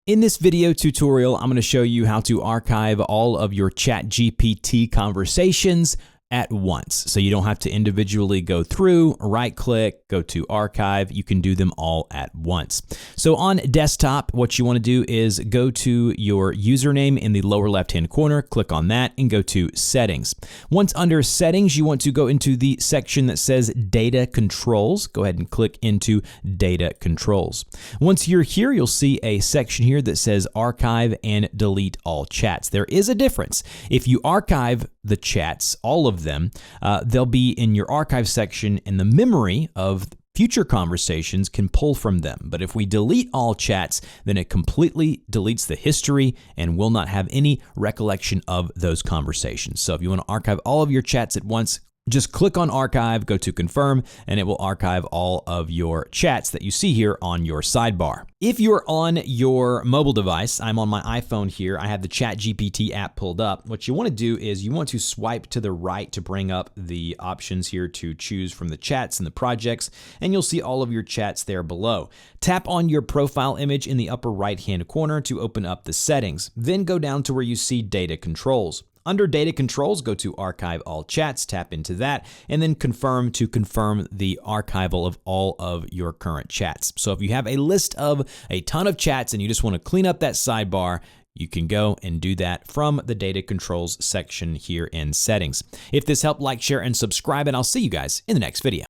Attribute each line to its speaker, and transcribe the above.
Speaker 1: In this video tutorial, I'm going to show you how to archive all of your ChatGPT conversations at once. So you don't have to individually go through, right click, go to archive. You can do them all at once. So on desktop, what you want to do is go to your username in the lower left-hand corner, click on that and go to settings. Once under settings, you want to go into the section that says data controls. Go ahead and click into data controls. Once you're here, you'll see a section here that says archive and delete all chats. There is a difference. If you archive the chats, all of them, they'll be in your archive section, and the memory of future conversations can pull from them. But if we delete all chats, then it completely deletes the history and will not have any recollection of those conversations. So if you want to archive all of your chats at once, just click on archive, go to confirm, and it will archive all of your chats that you see here on your sidebar. If you're on your mobile device, I'm on my iPhone here, I have the ChatGPT app pulled up. What you want to do is you want to swipe to the right to bring up the options here to choose from the chats and the projects, and you'll see all of your chats there below. Tap on your profile image in the upper right-hand corner to open up the settings. Then go down to where you see data controls. Under data controls, go to archive all chats, tap into that, and then confirm to confirm the archival of all of your current chats. So if you have a list of a ton of chats and you just want to clean up that sidebar, you can go and do that from the data controls section here in settings. If this helped, like, share, and subscribe, and I'll see you guys in the next video.